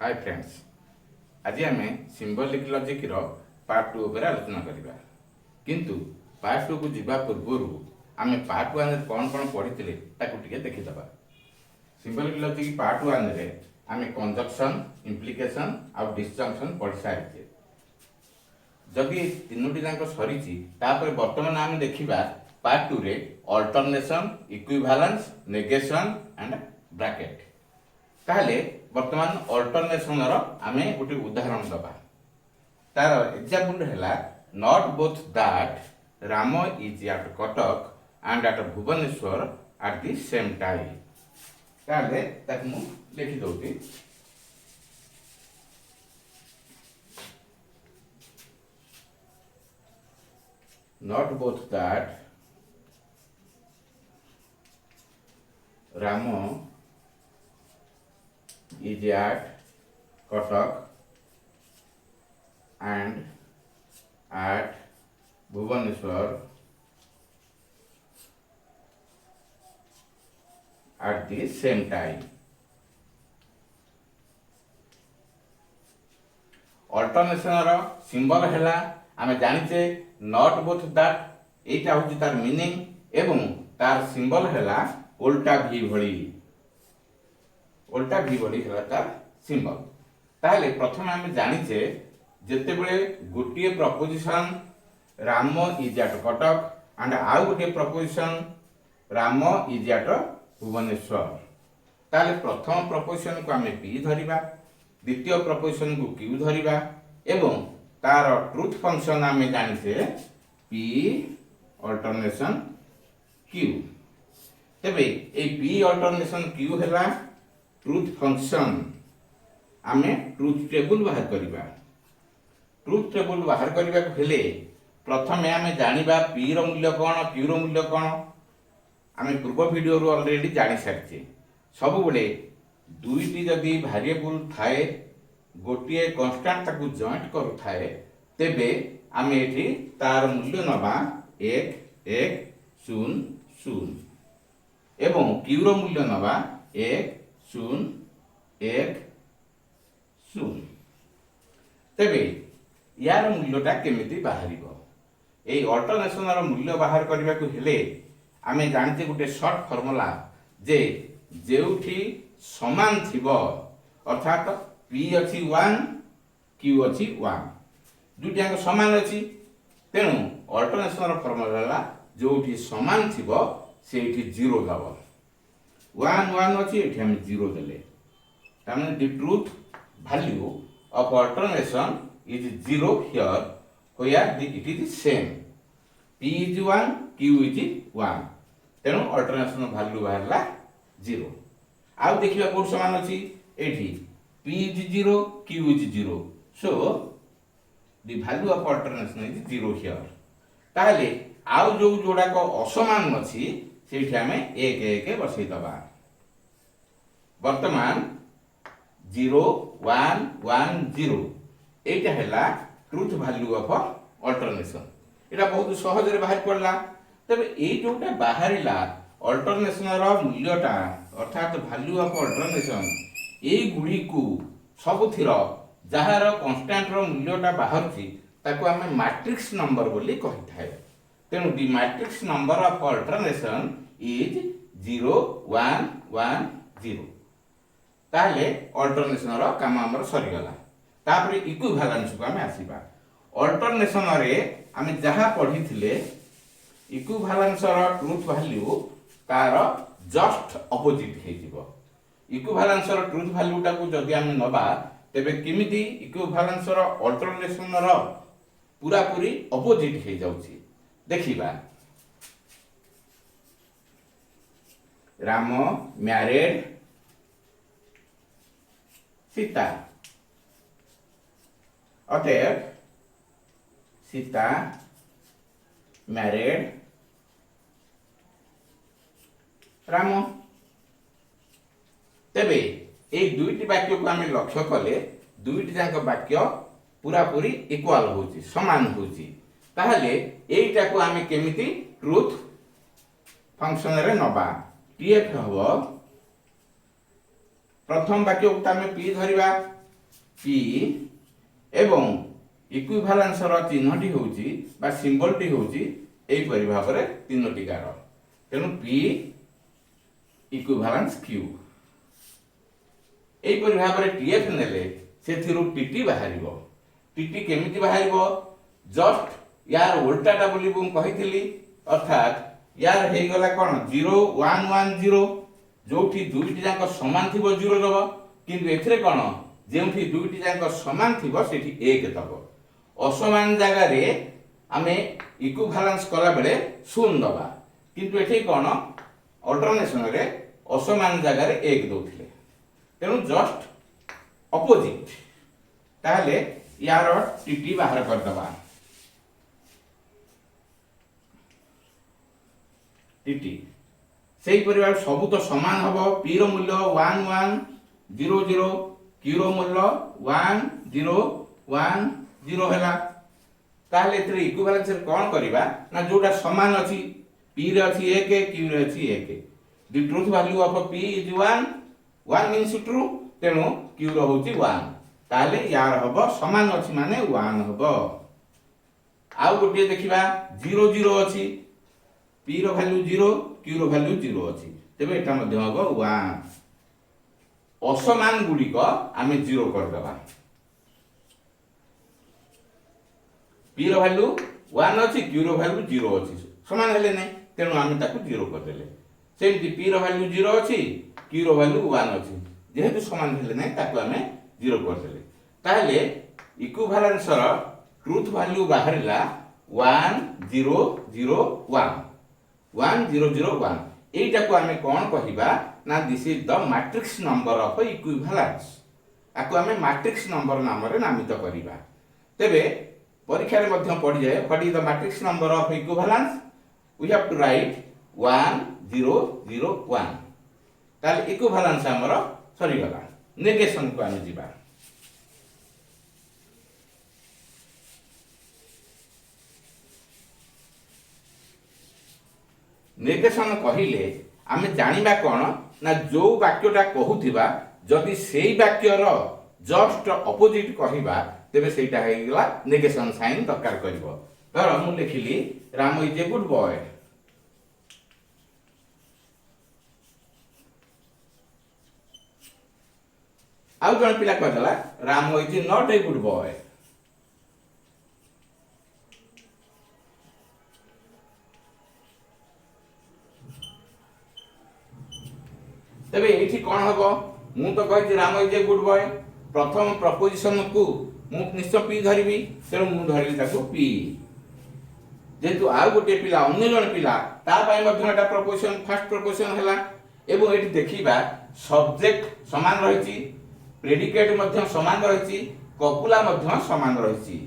Hi friends, आज आम symbolic logic रो part 2 पर आलोचना करिबा। किंतु पार्ट 2 को जीवा पूर्व आम पार्ट 1 रे कौन कौन पढ़ी ताकू टिके देखिदबा। सिंबलिक लॉजिक पार्ट 1 रे आम कंजक्शन, इम्प्लिकेशन और डिसजंक्शन पढ़ी सारिछे। जदि तीनोटी जाक सरीची तापर वर्तमान आम देखिबा पार्ट 2 रे alternation, equivalence, negation and bracket. ताहले वर्तमान अल्टरनेशन रो आमे गोटे उदाहरण दबा। तार एग्जांपल हैला not both that Ram is at Cuttack and at Bhubaneswar at the same time. ताहले ताक मु लिखि दउती। Not both that Ram is at Katak and at Bhubaneswar at the same time. Alternation रो सिंबल हैला आमे जानिचे नॉट बोथ दैट एटा होची तार मीनिंग एवं तार सिंबल हैला उल्टा भी भली। उल्टा भी भली हैला तार सिंबल। ताहले प्रथम आमे जानिचे जेते बेले गोटिए proposition Ram is at Cuttack and आउ गोटिए proposition Ram is at Bhubaneswar. ताहले प्रथम प्रपोजिशन को आमे पी धरिबा, द्वितीय प्रपोजिशन को क्यू धरिबा एवं तार ट्रुथ फंक्शन आमे जानिचे पी अल्टरनेशन क्यू। तबे ए पी अल्टरनेशन क्यू हैला ट्रुथ फंक्शन। आमे ट्रुथ टेबल बाहर करिबा। ट्रुथ टेबल बाहर करिबा को हेले प्रथमे आमे जानिबा पी रो मूल्य कोन, क्यू रो मूल्य कोन। आमे पूर्व वीडियो रो ऑलरेडी जानि सारिचे। सब बेले दुईटी जदि वेरिएबल थाए गोटिए कांस्टेंट ताकू जॉइंट करू थाए तेबे आमे एठी तार मूल्य नबा 1 1 0 0 एवं क्यू रो मूल्य नबा 1 0 1 0। तेबे यार मूल्यटा केमिति बाहरिबो? ए अल्टरनेशन रो मूल्य बाहर करबा को हेले आमे जानते गुटे शॉर्ट फार्मूला जे जेउठी समान थिबो अर्थात p अछि 1 q अछि 1 दुटी अंक समान अछि। तेनु अल्टरनेशन रो फार्मूला हला जोठी समान थिबो सेठी 0 दबो। 1 1 अछि एठी हम 0 देले। Tame the truth value of alternation is 0 here where it is same. p is 1 q is 1 तेनु अल्टरनेशन वैल्यू बाहरला 0। आउ देखिबा कोड समान अछि एठी p is 0 q is 0 so the value of alternation is 0 here। ताले आउ जो जोडा को असमान अछि सेठी हमें 1 1 बसै दबा। वर्तमान 0 1 1 0 एटा हैला ट्रुथ वैल्यू ऑफ अल्टरनेशन। एटा बहुत सहज रे बाहर पड़ला। तबे ए जोटा बाहरिला अल्टरनेशन रो मूल्यटा अर्थात वैल्यू ऑफ अल्टरनेशन ए गुडी को सबथिर जहार कांस्टेंट रो मूल्यटा बाहरची ताको हमें मैट्रिक्स नंबर बोली कहि थाए। तेनु the matrix number of alternation is 0 1 1 0। ताले अल्टरनेशन रो काम हमर सरी गला। तापरे इक्विवेलेंस को हमें आसीबा। अल्टरनेशन रे हमें जहा पढ़ी थिले इक्विवेलेंस रो ट्रुथ वैल्यू तार जस्ट अपोजिट हे जिवो। इक्विवेलेंस रो ट्रुथ वैल्यू टा को जदि हम नबा तेबे किमिति इक्विवेलेंस रो अल्टरनेशन रो पूरा पूरी अपोजिट हे जाउची देखिबा। राम मैरिड सीता अतएव सीता मैरिड राम। तेबे ए दुईटी वाक्य को आमे लक्ष्य कले दुईटी जाक वाक्य पूरा पूरी इक्वल होची समान होची। ताहले एटा को आमे केमिति ट्रुथ फंक्शन रे नबा। टीएफ हबो प्रथम वाक्य को आमे पी धरिबा पी एवं इक्विभैलेंस रो चिन्हटी होउची बा सिंबलटी होउची एई परि भाबरे तीनोटी गार तेणु पी इक्विभैलेंस क्यू एई परि भाबरे टीएफ नेले सेथिरु टीटी बाहरिबो टीटी केमिति बाहरिबो जस्ट यार उल्टाटा बोली बुम कहिथिली अर्थात यार हे गला कोन 0 1 1 0 जोठी दुईटी जाक समान थिबो 0 दबो किंतु एथिरे कोन जेउठी दुईटी जाक समान थिबो सेठी 1 दबो असमान जगह रे आमे इक्विभैलेंस कला बेले 0 दबा किंतु एठी कोन अल्टरनेशन रे असमान जगह रे 1 दोथिले तेनु जस्ट अपोजिट ताले यार टीटी बाहर कर दबा टीटी सेही परिवार सब तो समान हबो पी रो मूल्य 1 1 0 0 क्यू रो मूल्य 1 0 1 0 हैला ताले एथरे इक्विवेलेंस रे कोन करबा ना जोटा समान अछि पी रे अछि 1 क्यू रे अछि 1 the truth value of P is 1 1 means true तेनो क्यू रो होची 1 ताले यार हबो समान अछि माने 1 हबो आउ गोटे देखिबा 0 0 अछि पी रो वैल्यू 0 क्यू रो वैल्यू 0 अछि तेबे एटा मध्य हबो 1 असमान गुडी को आमे 0 कर देबा पी रो वैल्यू 1 अछि क्यू रो वैल्यू 0 अछि समान हेले नै तेनु आमे ताकू 0 कर देले सेमति पी रो वैल्यू 0 अछि क्यू रो वैल्यू 1 अछि जेहेतु समान हेले नै ताकू आमे 0 कर देले ताले इक्विवेलेंस रो ट्रूथ वैल्यू बाहरला 1 0 0 1 1 0 0 1 एटा को आमे कोन कहिबा ना this is the matrix number of equivalence आको आमे मैट्रिक्स नंबर नाम रे नामित करिबा तेबे परीक्षा रे मध्य पड़ी जाय what is the matrix number of equivalence we have to write 1 0 0 1 ताले इक्विवेलेंस हमर सरी गला नेगेशन को आमे जिबा नेगेशन कहिले आमे जानिबा कोन ना जो वाक्यटा कहूथिबा जदि सेही वाक्यर जस्ट अपोजिट कहिबा तेबे सेटा हे गेला नेगेशन साइन दरकार करबो धर मु लिखिली Ram is a good boy आउ जण पिला कहला Ram is not a good boy तबे एठी कोन हबो मु तो कहै Ram is a good boy प्रथम प्रपोजिशन को मु निश्चय पी धरिबी तेनु मु धरिली ताको पी जेतु आ गोटे पिला अन्य जण पिला ता पय मध्य एटा प्रपोजिशन फर्स्ट प्रपोजिशन हला एबो एठी देखिबा सब्जेक्ट समान रहिछि प्रेडिकेट मध्य समान रहिछि कपुला मध्य समान रहिछि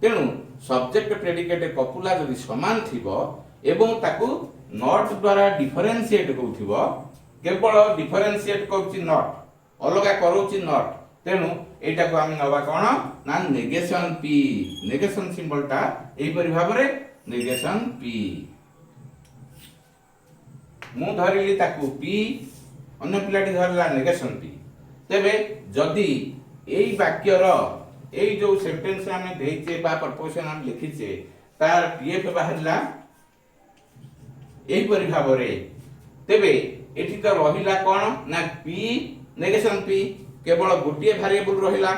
तेनु सब्जेक्ट प्रेडिकेट कपुला जदि समान थिबो एवं ताको नॉट द्वारा डिफरेंशिएट होउथिबो केवल डिफरेंशिएट करछि नॉट अलगा करूछि नॉट तेनु एटा को हम नबा कोन ना नेगेशन पी नेगेशन सिंबलटा एई परि भाबरे नेगेशन पी मु धरिली ताकू पी अन्य पिलाटी धरला नेगेशन पी तेबे जदी एई वाक्यर एई जो सेंटेंस हमें देइचे बा प्रपोजिशन हम लिखिचे तार टीएफ बाहरला एई परि भाबरे तेबे एठी तो रहिला कोन ना पी नेगेशन पी केवल गोटिए वेरिएबल रहिला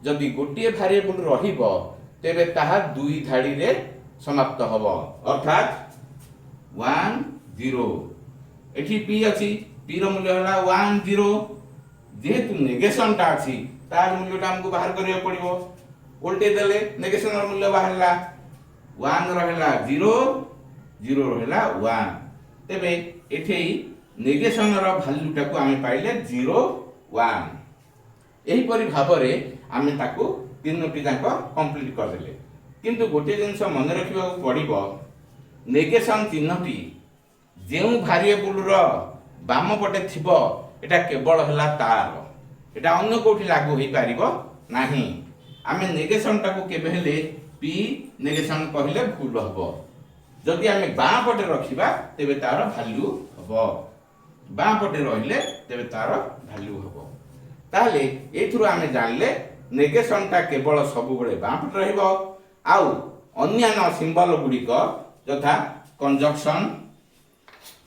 जदि गोटिए वेरिएबल रहिबो तेबे ताहा दुई धाड़ी रे समाप्त हबो अर्थात 1 0 एठी पी अछि पी रो मूल्य हला 1 0 जेहेतु नेगेशन ता अछि तार मूल्यटा हमको बाहर करियो पड़िबो उल्टे देले नेगेशन रो मूल्य बाहरला 1 रहला 0 0 रहला 1 तेबे एठी नेगेशन रो वैल्यू टाको आमे पाइले 0 1 एही परि भाबरे आमे ताको तीनोटी जाक कंप्लीट कर देले किंतु गोटे जिंस मन रखिबा पड़िबो नेगेशन चिन्हटी जेउ वेरिएबल रो बाम पटे थिबो एटा केवल हला तार एटा अन्य कोठी लागू होई पारिबो नाही आमे नेगेशन टाको केबे हेले पी नेगेशन कहिले भूल हबो जदि आमे बाम पटे रखिबा तेबे तार वैल्यू हबो बाम पटे रहिले तेबे तार वैल्यू हबो ताले एथुरो आमे जानले नेगेशन टा केवल सब बेले बाम पटे रहिबो आउ अन्यान्य सिंबल गुड़िक यथा कंजक्शन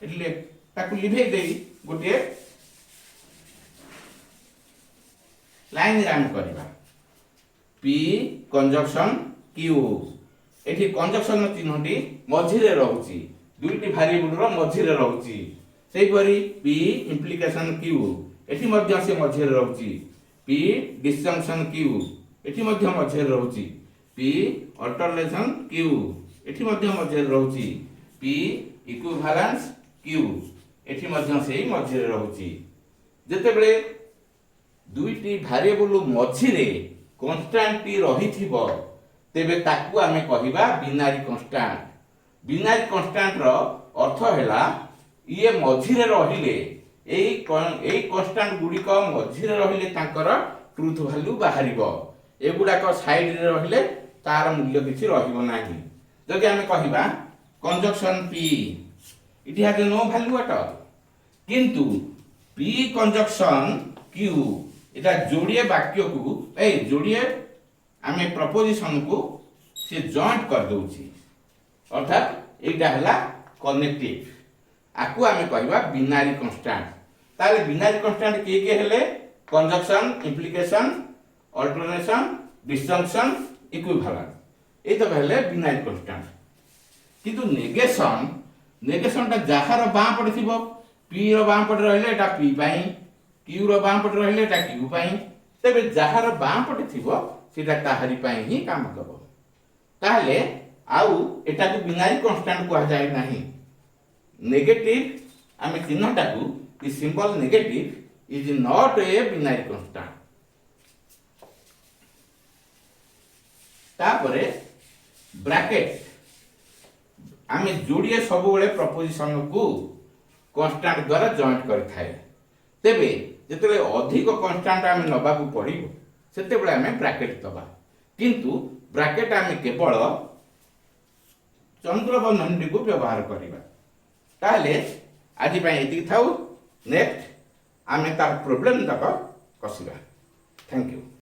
एटले ताकू लिभे देई गोटे लाइन रे हम करबा पी कंजक्शन क्यू एठी कंजक्शन चिन्हटी मझिरे रहउची दुईटी वेरिएबल रो मझिरे रहउची सेही परी पी इम्प्लिकेशन क्यू एठी मध्य से मझिरे रहउची पी डिसजंक्शन क्यू एठी मध्य मझिरे रहउची पी अल्टरनेशन क्यू एठी मध्य मझिरे रहउची पी इक्विवेलेंस क्यू एठी मध्य से मझिरे रहउची जेतेबेले दुईटी वेरिएबल मझिरे कांस्टेंट टी रहिथिबो तेबे ताकू आमे कहिबा बिनारी कांस्टेंट बिनारी कांस्टेंट रो अर्थ हैला ये मझिरे रहिले एई कांस्टेंट गुड़िक मझिरे रहिले तांकर ट्रुथ वैल्यू बाहरिबो एगुडा को साइड रे रहिले तार मूल्य किछि रहिबो नाही जदि आमे कहिबा conjunction P it has no value at all किंतु पी कंजक्शन क्यू एटा जोड़िए वाक्य को ए जोड़िए आमे प्रपोजिशन को से जॉइंट कर दोछि अर्थात एटा हला कनेक्टिव आकु आमे कहबा बिनारी कांस्टेंट ताले बिनारी कांस्टेंट के हेले conjunction implication alternation disjunction equivalent ए तो हेले बिनारी कांस्टेंट किंतु नेगेशन ता जहार बां पड़े थिबो पी रो बां पड़े रहले एटा पी पाई क्यू रो बां पड़े रहले एटा क्यू पाई तबे जहार बां पड़े थिबो सेटा ताहारी पाई ही काम करबो ताले आउ एटा को बिनारी कांस्टेंट को जाय नाही नेगेटिव आमे चिन्हटा को इ symbol negative is not a binary constant तापरे ब्रैकेट आमे जोड़िए सब बेले प्रपोजिशन को कांस्टेंट द्वारा जॉइंट कर थाए तेबे जेतेले अधिक कांस्टेंट आमे नबा को पड़िबो सेते बेले आमे ब्रैकेट दबा किंतु ब्रैकेट आमे केवल चंद्रबंधन को व्यवहार करिबा ताले आदि पई एति थाउ नेक्स्ट आमे तार प्रॉब्लम तक कसिबा थैंक यू।